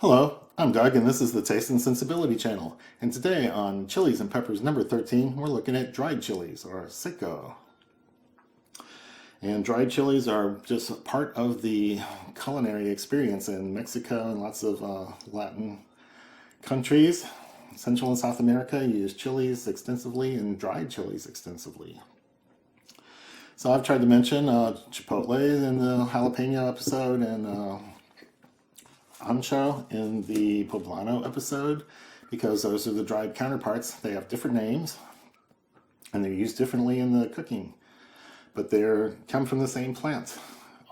Hello, I'm Doug, and this is the Taste and Sensibility channel. And today on Chilies and Peppers number 13, we're looking at dried chilies, or seco. And dried chilies are just part of the culinary experience in Mexico and lots of Latin countries. Central and South America use chilies extensively and dried chilies extensively. So I've tried to mention Chipotle in the jalapeno episode and ancho in the poblano episode because those are the dried counterparts. They have different names and they're used differently in the cooking, but they come from the same plant,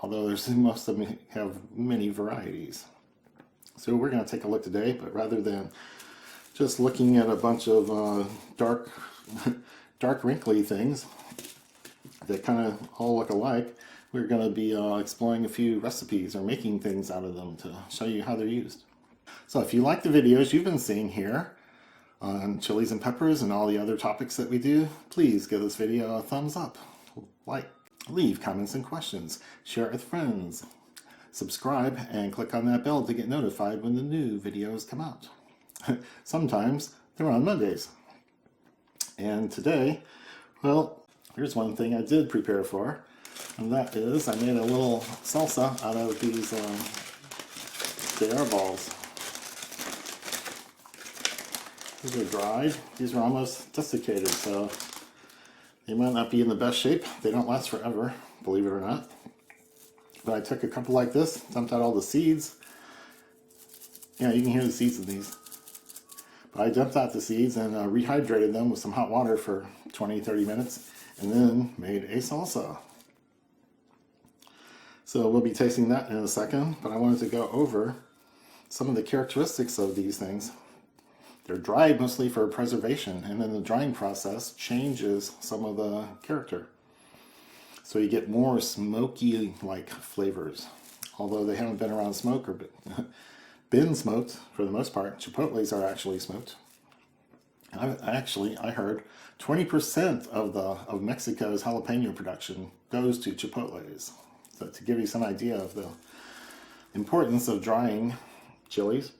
although most of them have many varieties. So we're going to take a look today, but rather than just looking at a bunch of dark wrinkly things that kind of all look alike, we're going to be exploring a few recipes or making things out of them to show you how they're used. So if you like the videos you've been seeing here on chilies and peppers and all the other topics that we do, please give this video a thumbs up, like, leave comments and questions, share it with friends, subscribe, and click on that bell to get notified when the new videos come out. Sometimes they're on Mondays. And today, well, here's one thing I did prepare for. And that is, I made a little salsa out of these balls. These are dried. These are almost desiccated, so they might not be in the best shape. They don't last forever, believe it or not. But I took a couple like this, dumped out all the seeds. Yeah, you can hear the seeds of these. But I dumped out the seeds and rehydrated them with some hot water for 20-30 minutes, and then made a salsa. So we'll be tasting that in a second, but I wanted to go over some of the characteristics of these things. They're dried mostly for preservation, and then the drying process changes some of the character. So you get more smoky-like flavors, although they haven't been around smoke or been smoked for the most part. Chipotles are actually smoked. I heard 20% of Mexico's jalapeno production goes to Chipotles. So to give you some idea of the importance of drying chilies.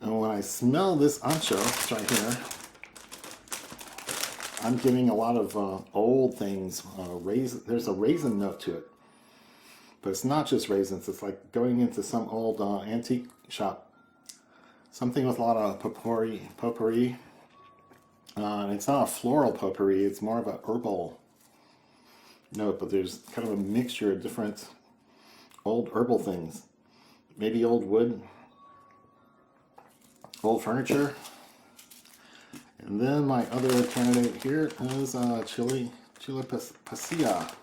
And when I smell this ancho right here, I'm getting a lot of old things. There's a raisin note to it. But it's not just raisins. It's like going into some old antique shop. Something with a lot of potpourri. It's not a floral potpourri. It's more of a herbal note, but there's kind of a mixture of different old herbal things. Maybe old wood, old furniture. And then my other candidate here is chile pasilla.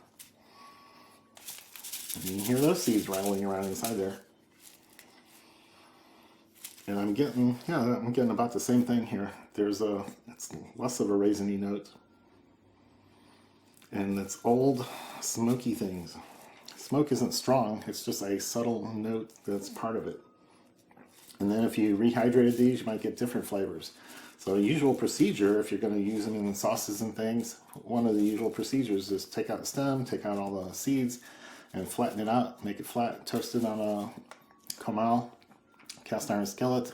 And you can hear those seeds rattling around inside there. And I'm getting about the same thing here. It's less of a raisiny note. And it's old, smoky things. Smoke isn't strong, it's just a subtle note that's part of it. And then if you rehydrated these, you might get different flavors. So a usual procedure, if you're going to use them in sauces and things, one of the usual procedures is take out the stem, take out all the seeds, and flatten it out, make it flat, toast it on a comal, cast iron skillet.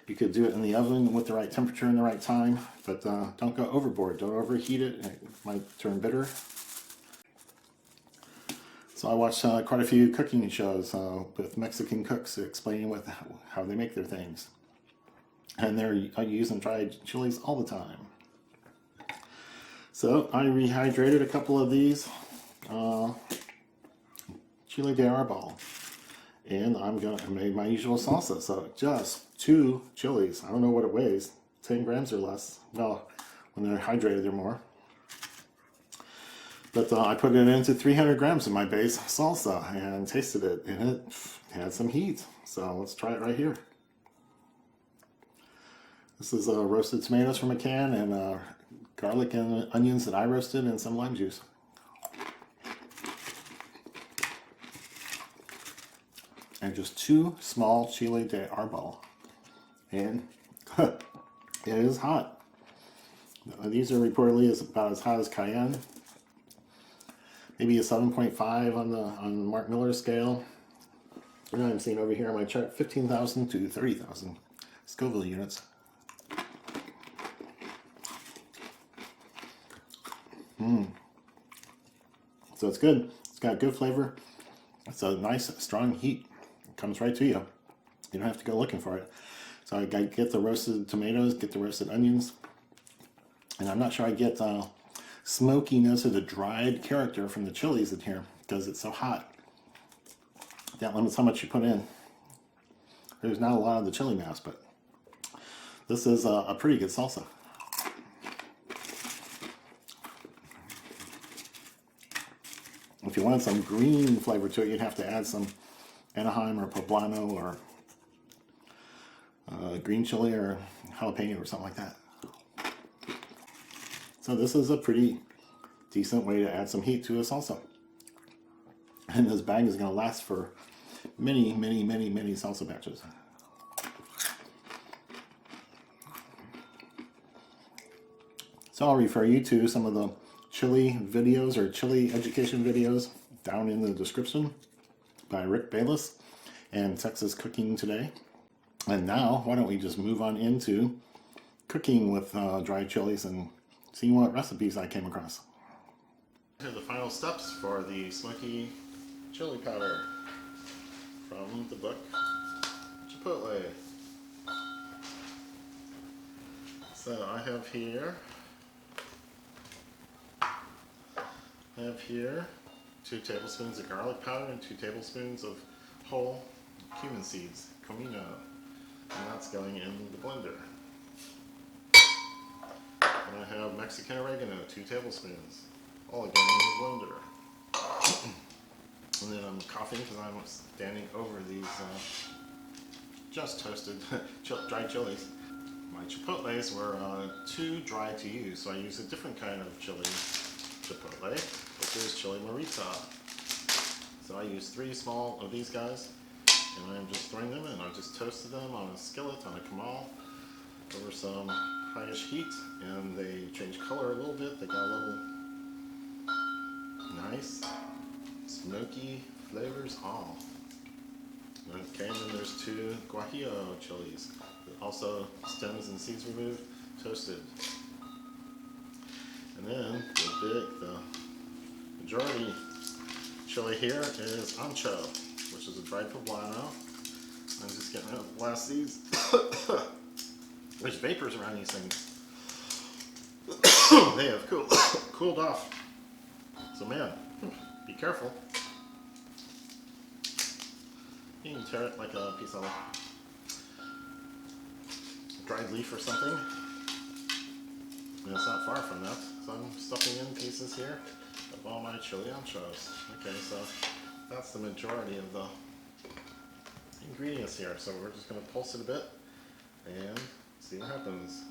You could do it in the oven with the right temperature and the right time, but don't go overboard. Don't overheat it. It might turn bitter. So I watched quite a few cooking shows with Mexican cooks explaining how they make their things. And they're using dried chilies all the time. So I rehydrated a couple of these chile de arbol. And I made my usual salsa. So just 2 chilies. I don't know what it weighs. 10 grams or less. Well, when they're hydrated, they're more. But I put it into 300 grams of my base salsa and tasted it. And it had some heat. So let's try it right here. This is roasted tomatoes from a can and garlic and onions that I roasted and some lime juice. And just 2 small chile de arbol. And it is hot. These are reportedly about as hot as cayenne. Maybe a 7.5 on the Mark Miller scale. And I'm seeing over here on my chart 15,000 to 30,000 Scoville units. So it's good. It's got good flavor. It's a nice, strong heat. It comes right to you. You don't have to go looking for it. So I get the roasted tomatoes, get the roasted onions. And I'm not sure I get smokiness or the dried character from the chilies in here because it's so hot. That limits how much you put in. There's not a lot of the chili mass, but this is a pretty good salsa. If you wanted some green flavor to it, you'd have to add some Anaheim or Poblano or green chili or jalapeno or something like that. So this is a pretty decent way to add some heat to a salsa. And this bag is going to last for many, many, many, many salsa batches. So I'll refer you to some of the chili videos or chili education videos down in the description by Rick Bayless and Texas Cooking Today. And now, why don't we just move on into cooking with dried chilies and seeing what recipes I came across. Here are the final steps for the Smoky Chile Powder from the book Chipotle. So I have here 2 tablespoons of garlic powder and 2 tablespoons of whole cumin seeds, comino, and that's going in the blender. And I have Mexican oregano, 2 tablespoons, all going in the blender. And then I'm coughing because I'm standing over these just toasted dried chilies. My chipotles were too dry to use, so I use a different kind of chili chipotle, which is chili morita. So I use 3 small of these guys, and I'm just throwing them in. I just toasted them on a skillet, on a comal, over some highish heat, and they change color a little bit. They got a little nice smoky flavors all. Okay, and then there's 2 Guajillo chilies, also stems and seeds removed, toasted. And then the majority chili here is ancho, which is a dried poblano. I'm just getting out the last seeds. There's vapors around these things. They have cooled off. So man, be careful. You can tear it like a piece of dried leaf or something. And it's not far from that. So I'm stuffing in pieces here of all my chili anchos. Okay, so that's the majority of the ingredients here. So we're just going to pulse it a bit and see what happens.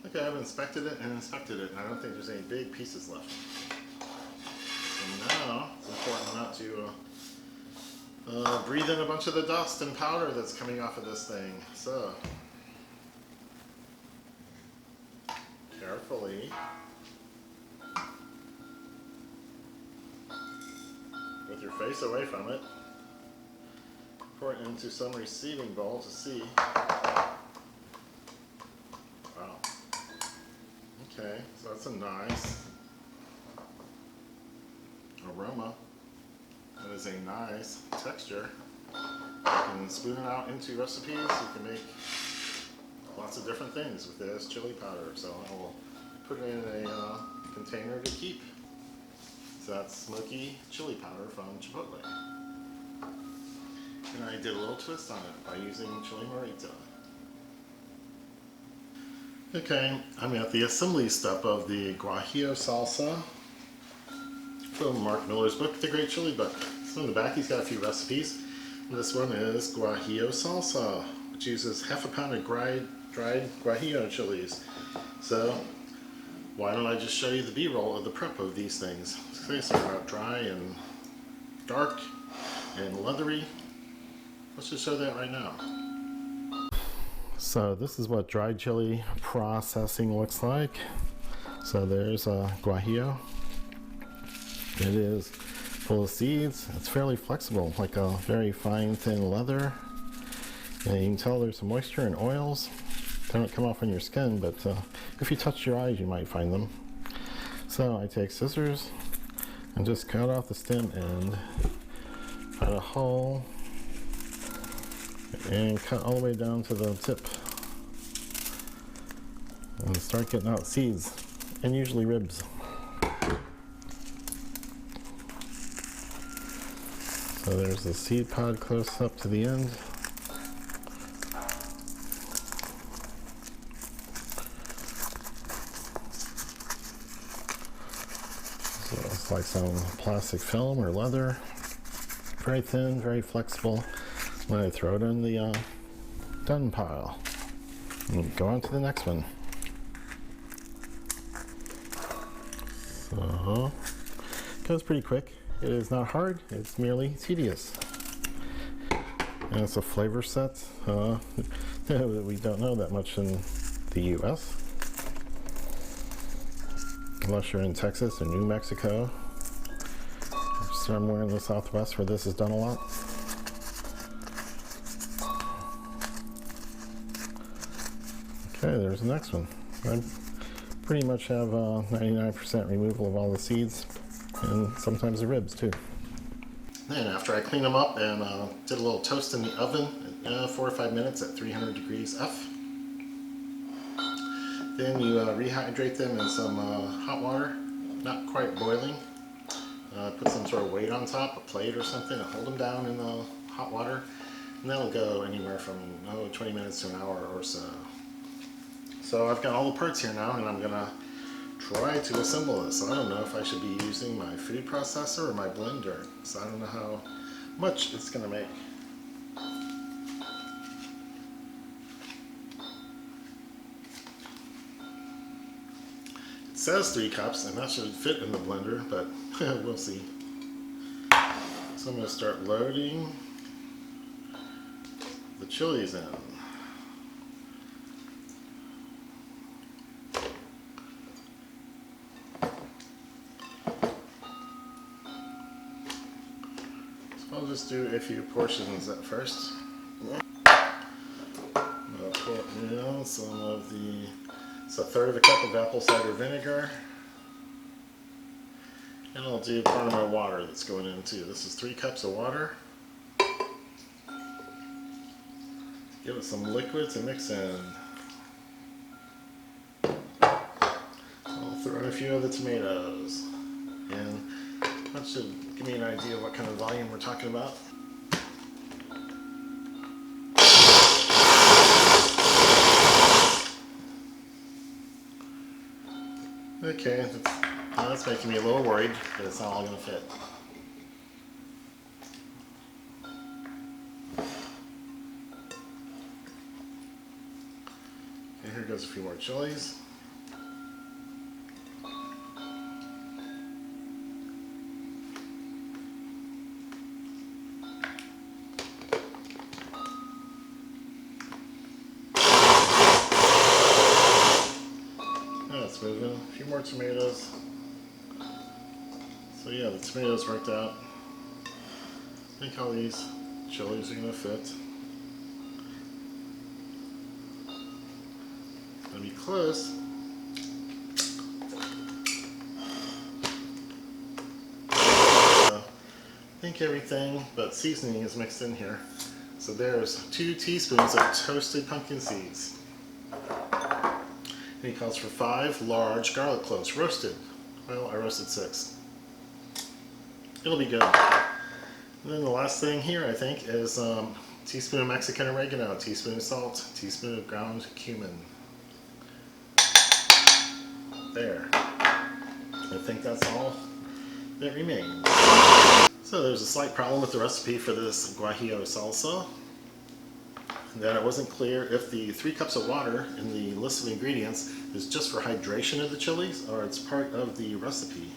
Okay, I've inspected it, and I don't think there's any big pieces left. And now, it's important not to breathe in a bunch of the dust and powder that's coming off of this thing. So, carefully, with your face away from it, pour it into some receiving bowl to see. Wow. Okay, so that's a nice aroma. That is a nice texture. You can spoon it out into recipes. You can make lots of different things with this chili powder. So I will put it in a container to keep. So that's Smoky Chili Powder from Chipotle. And I did a little twist on it by using chili morita. Okay, I'm at the assembly step of the Guajillo Salsa from Mark Miller's book, The Great Chili Book. So in the back he's got a few recipes. This one is Guajillo Salsa, which uses half a pound of dried Guajillo chilies. So why don't I just show you the B-roll of the prep of these things. They start out dry and dark and leathery. Let's just show that right now. So this is what dried chili processing looks like. So there's a guajillo. It is full of seeds. It's fairly flexible, like a very fine thin leather. And you can tell there's some moisture and oils. They don't come off on your skin, but if you touch your eyes you might find them. So I take scissors and just cut off the stem end, cut a hole, and cut all the way down to the tip. And start getting out seeds, and usually ribs. So there's the seed pod close up to the end. So it's like some plastic film or leather. Very thin, very flexible. When I throw it in the done pile. And go on to the next one. So, goes pretty quick. It is not hard, it's merely tedious. And it's a flavor set that we don't know that much in the US. Unless you're in Texas or New Mexico, or somewhere in the Southwest where this is done a lot. Okay, there's the next one. I pretty much have 99% removal of all the seeds and sometimes the ribs too. Then after I clean them up and did a little toast in the oven, 4 or 5 minutes at 300 degrees F. Then you rehydrate them in some hot water, not quite boiling. Put some sort of weight on top, a plate or something, and hold them down in the hot water. And that'll go anywhere from 20 minutes to an hour or so. So I've got all the parts here now, and I'm gonna try to assemble this. So I don't know if I should be using my food processor or my blender, so I don't know how much it's gonna make. It says 3 cups, and that should fit in the blender, but we'll see. So I'm gonna start loading the chilies in. I'll just do a few portions at first. I'll put in some of the, it's a third of a cup of apple cider vinegar. And I'll do part of my water that's going in too. This is 3 cups of water. Give it some liquid to mix in. I'll throw in a few of the tomatoes. And that should give me an idea of what kind of volume we're talking about. Okay, that's making me a little worried, but it's not all going to fit. And here goes a few more chilies. Moving. A few more tomatoes. So yeah, the tomatoes worked out. I think all these chilies are going to fit. Gonna be close. I think everything but seasoning is mixed in here. So there's 2 teaspoons of toasted pumpkin seeds. And he calls for 5 large garlic cloves, roasted. Well, I roasted 6. It'll be good. And then the last thing here, I think, is a teaspoon of Mexican oregano, a teaspoon of salt, a teaspoon of ground cumin. There. I think that's all that remains. So there's a slight problem with the recipe for this Guajillo Salsa. That it wasn't clear if the 3 cups of water in the list of ingredients is just for hydration of the chilies or it's part of the recipe.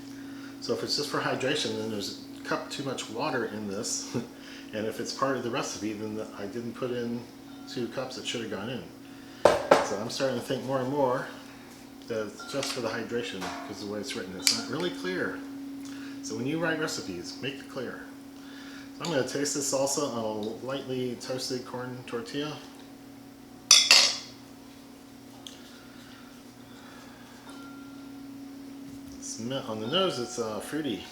So if it's just for hydration, then there's cup too much water in this, and if it's part of the recipe, then I didn't put in 2 cups that should have gone in. So I'm starting to think more and more that it's just for the hydration, because the way it's written, it's not really clear. So when you write recipes, make it clear. So I'm going to taste this salsa on a lightly toasted corn tortilla. On the nose, it's fruity,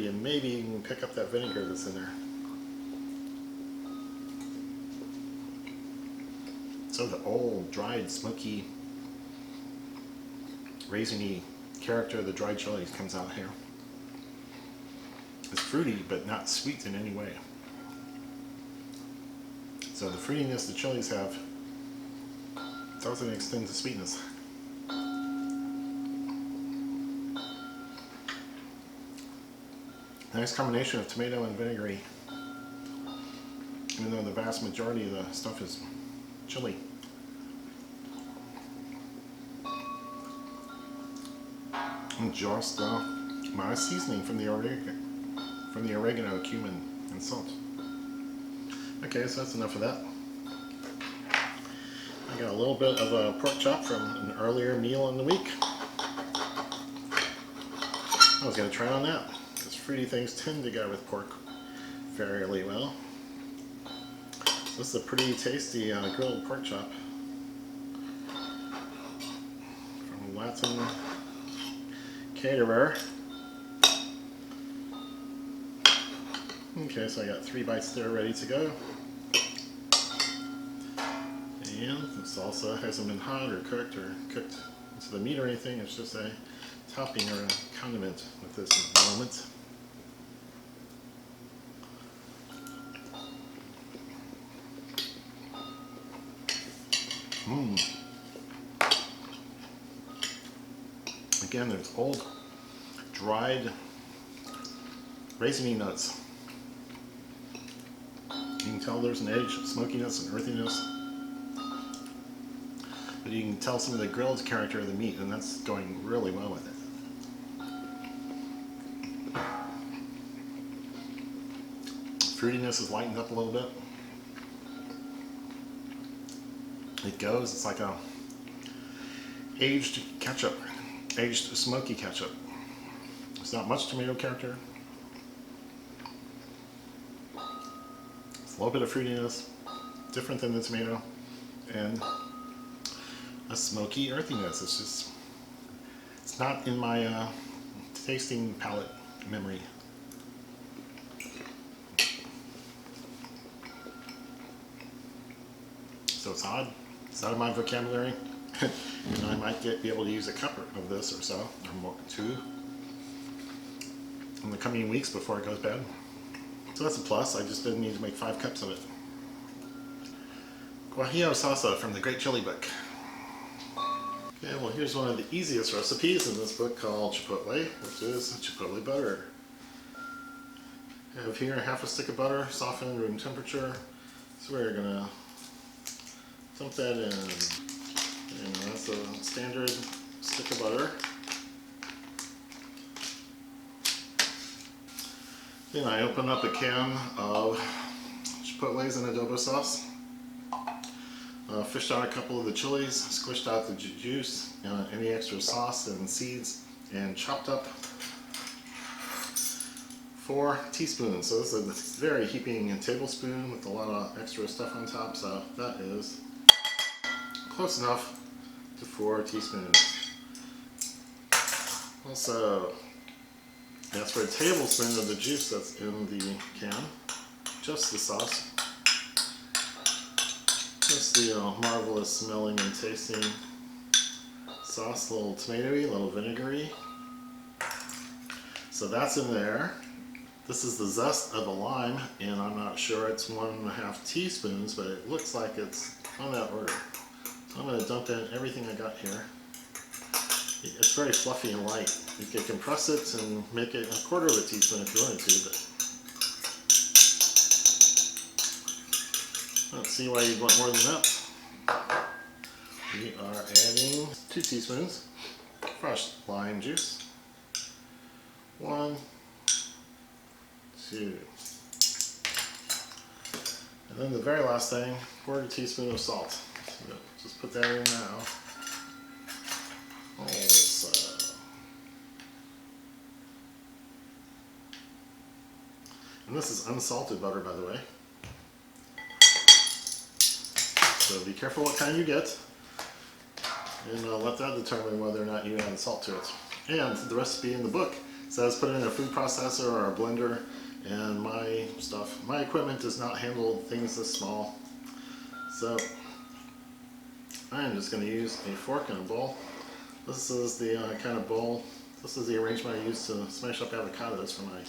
and maybe you can pick up that vinegar that's in there. So the old dried smoky raisiny character of the dried chilies comes out here. It's fruity but not sweet in any way. So the fruitiness the chilies have doesn't extend to sweetness. Nice combination of tomato and vinegary, even though the vast majority of the stuff is chili. And just my seasoning from the oregano, cumin, and salt. Okay, so that's enough of that. I got a little bit of a pork chop from an earlier meal in the week. I was going to try on that. Fruity things tend to go with pork fairly well. So this is a pretty tasty grilled pork chop from a Latin caterer. Okay, so I got 3 bites there ready to go. And the salsa hasn't been hot or cooked into the meat or anything. It's just a topping or a condiment with this moment. Again, there's old, dried raisiny nuts. You can tell there's an edge, smokiness and earthiness. But you can tell some of the grilled character of the meat, and that's going really well with it. Fruitiness is lightened up a little bit. It goes, it's like a aged ketchup, aged smoky ketchup. There's not much tomato character. It's a little bit of fruitiness, different than the tomato, and a smoky earthiness. It's just, it's not in my tasting palate memory. So it's odd. It's out of my vocabulary. And I might be able to use a cup of this or so, or more, 2, in the coming weeks before it goes bad. So that's a plus. I just didn't need to make 5 cups of it. Guajillo Salsa from the Great Chili Book. Okay, well here's one of the easiest recipes in this book called Chipotle, which is Chipotle Butter. I have here 1/2 stick of butter, softened room temperature. So we're gonna dump that in, and that's a standard stick of butter. Then I open up a can of Chipotle's and adobo sauce. Fished out a couple of the chilies, squished out the juice, any extra sauce and seeds, and chopped up 4 teaspoons. So this is a very heaping tablespoon with a lot of extra stuff on top, so that is close enough to 4 teaspoons. Also, that's for a tablespoon of the juice that's in the can, just the sauce. Just the marvelous smelling and tasting sauce, a little tomatoey, a little vinegary. So that's in there. This is the zest of a lime, and I'm not sure it's 1.5 teaspoons, but it looks like it's on that order. So I'm going to dump in everything I got here. It's very fluffy and light. You can compress it and make it 1/4 of a teaspoon if you wanted to, but I don't see why you'd want more than that. We are adding 2 teaspoons fresh lime juice, 1, 2. And then the very last thing, 1/4 teaspoon of salt. So just put that in now. Also. And this is unsalted butter, by the way. So be careful what kind you get. And let that determine whether or not you add salt to it. And the recipe in the book says put it in a food processor or a blender. And my equipment does not handle things this small. So I'm just going to use a fork and a bowl. This is the kind of bowl, this is the arrangement I use to smash up avocados for my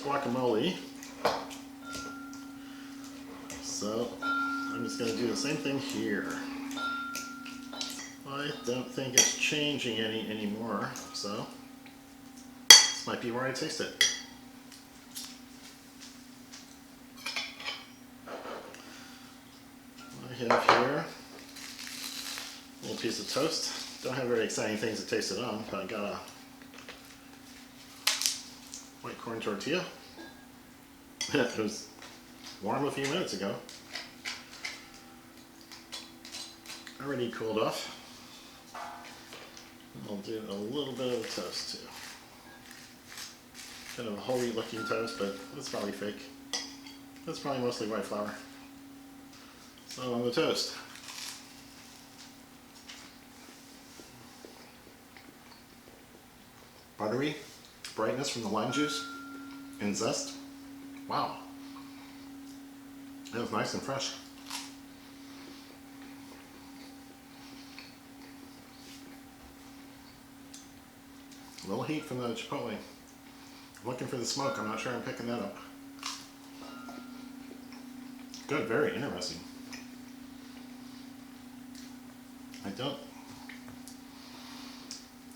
guacamole. So I'm just going to do the same thing here. I don't think it's changing any anymore, so this might be where I taste it. I have here a little piece of toast. Don't have very exciting things to taste it on, but I got a white corn tortilla. It was warm a few minutes ago. Already cooled off. I'll do a little bit of a toast too. Kind of a whole wheat looking toast, but it's probably fake. That's probably mostly white flour. So on the toast. Buttery brightness from the lime juice and zest. Wow. That was nice and fresh. A little heat from the chipotle. I'm looking for the smoke. I'm not sure I'm picking that up. Good, very interesting.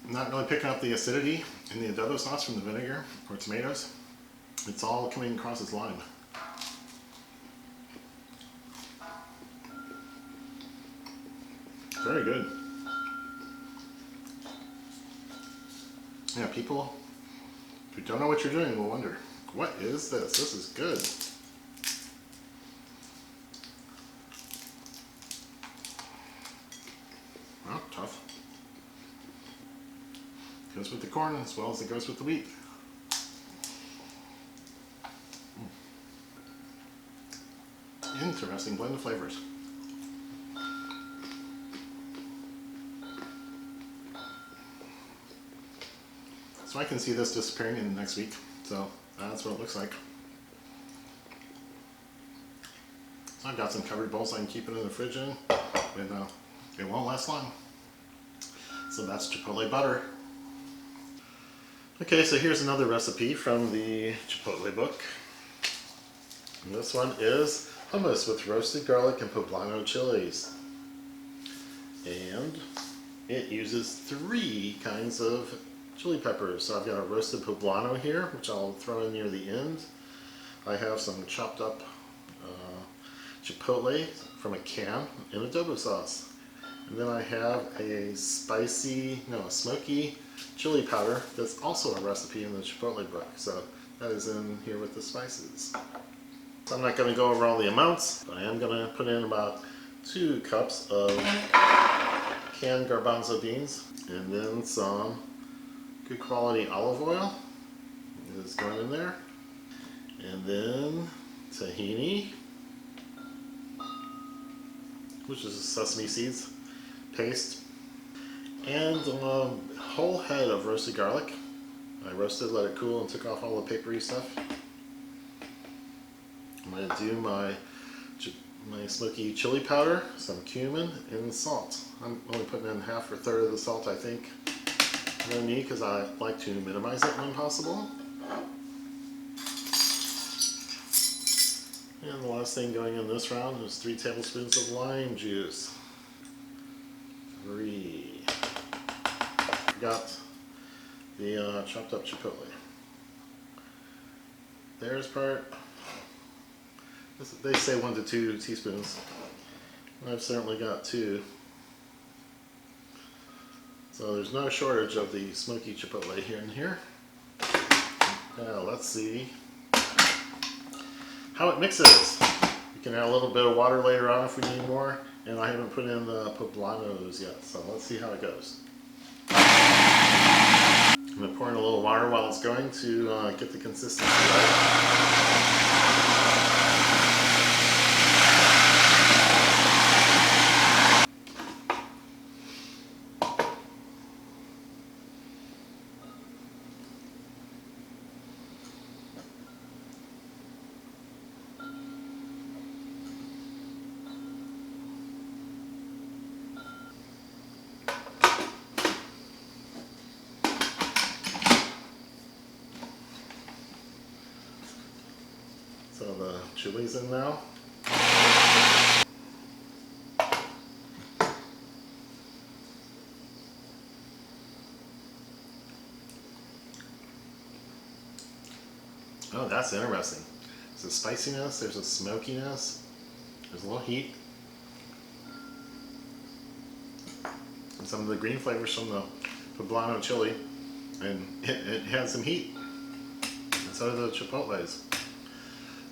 I'm not really picking up the acidity in the adobo sauce from the vinegar or tomatoes. It's all coming across as lime. Very good. Yeah, people who don't know what you're doing will wonder, what is this? This is good. Well, tough. Goes with the corn as well as it goes with the wheat. Interesting blend of flavors. So I can see this disappearing in the next week. So that's what it looks like. So I've got some covered bowls I can keep it in the fridge in, and it won't last long. So that's Chipotle butter. Okay, so here's another recipe from the Chipotle book. And this one is hummus with roasted garlic and poblano chiles. And it uses 3 kinds of chili peppers. So I've got a roasted poblano here, which I'll throw in near the end. I have some chopped up chipotle from a can in adobo sauce. And then I have a smoky chili powder that's also a recipe in the Chipotle book. So that is in here with the spices. So I'm not going to go over all the amounts, but I am going to put in about 2 cups of canned garbanzo beans, and then some good quality olive oil is going in there, and then tahini, which is sesame seeds paste, and a whole head of roasted garlic. I roasted, let it cool, and took off all the papery stuff. I'm going to do my smoky chili powder, some cumin, and salt. I'm only putting in 1/2 or 1/3 of the salt, I think, I need, because I like to minimize it when possible. And the last thing going in this round is 3 tablespoons of lime juice. 3. Got the chopped up chipotle. There's part. They say 1 to 2 teaspoons. I've certainly got 2. So there's no shortage of the smoky chipotle here and here. Now let's see how it mixes. You can add a little bit of water later on if we need more, and I haven't put in the poblanos yet, so let's see how it goes. I'm going to pour in a little water while it's going to get the consistency right. So the chili's in now. Oh, that's interesting. There's a spiciness, there's a smokiness, there's a little heat. And some of the green flavors from the poblano chili, and it has some heat. And so do the chipotles.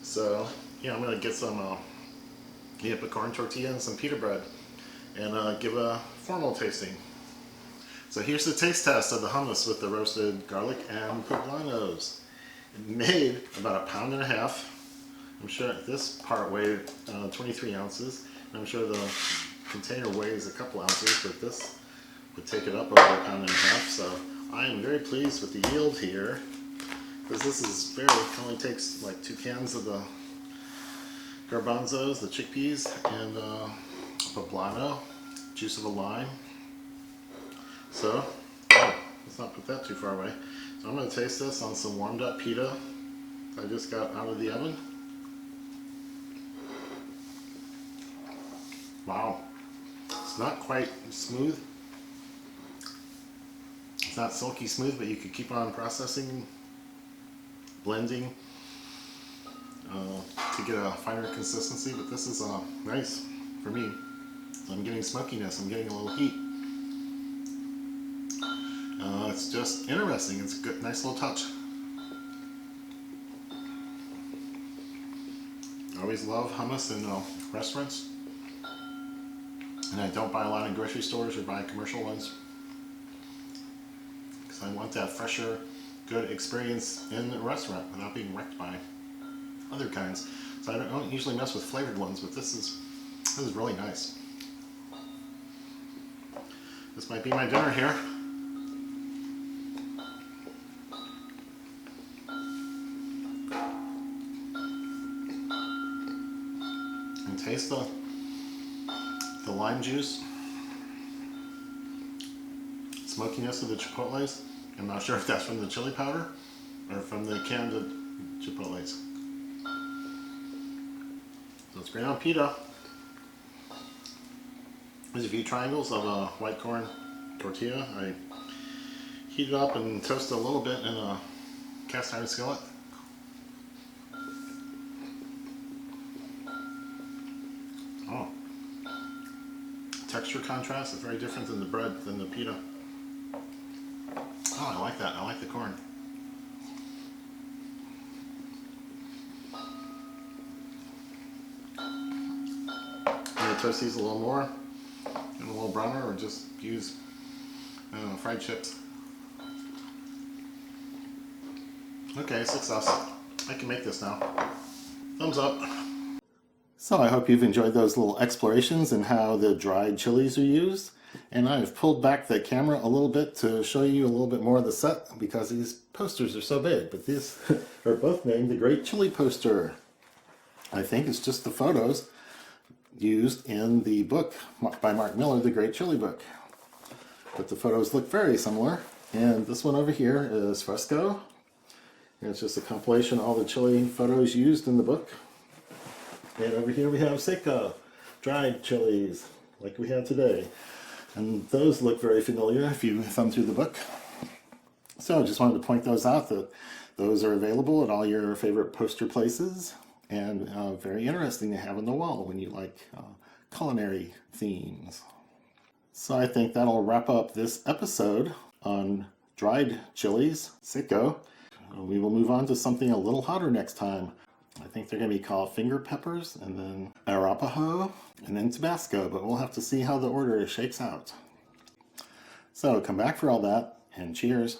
So, yeah, I'm going to get some a corn tortilla and some pita bread and give a formal tasting. So here's the taste test of the hummus with the roasted garlic and poblanos. It made about 1.5 pounds. I'm sure this part weighed 23 ounces. And I'm sure the container weighs a couple ounces, but this would take it up over 1.5 pounds. So I am very pleased with the yield here, because this is very, only takes like 2 cans of the garbanzos, the chickpeas, and poblano, juice of a lime. So, let's not put that too far away. So I'm going to taste this on some warmed up pita I just got out of the oven. Wow, it's not quite smooth. It's not silky smooth, but you could keep on processing, blending to get a finer consistency. But this is nice for me. So I'm getting smokiness, I'm getting a little heat. It's just interesting. It's a good, nice little touch. I always love hummus in restaurants, and I don't buy a lot in grocery stores or buy commercial ones, because I want that fresher, good experience in a restaurant without being wrecked by other kinds. So I don't usually mess with flavored ones, but this is really nice. This might be my dinner here. And taste the lime juice, smokiness of the chipotles. I'm not sure if that's from the chili powder or from the canned chipotles. So it's great on pita. There's a few triangles of a white corn tortilla. I heat it up and toast it a little bit in a cast iron skillet. Oh, texture contrast is very different than the bread, than the pita. Oh, I like that. I like the corn. I'm going to toast these a little more and a little browner, or just use fried chips. Okay, success. I can make this now. Thumbs up. So I hope you've enjoyed those little explorations in how the dried chilies are used. And I've pulled back the camera a little bit to show you a little bit more of the set, because these posters are so big. But these are both named the Great Chili Poster. I think it's just the photos used in the book by Mark Miller, The Great Chili Book. But the photos look very similar. And this one over here is Fresco. And it's just a compilation of all the chili photos used in the book. And over here we have Seco, dried chilies, like we have today. And those look very familiar if you thumb through the book. So I just wanted to point those out, that those are available at all your favorite poster places, and very interesting to have on the wall when you like culinary themes. So I think that'll wrap up this episode on dried chilies, Seco. We will move on to something a little hotter next time. I think they're going to be called finger peppers, and then Arapaho, and then Tabasco, but we'll have to see how the order shakes out. So come back for all that, and cheers.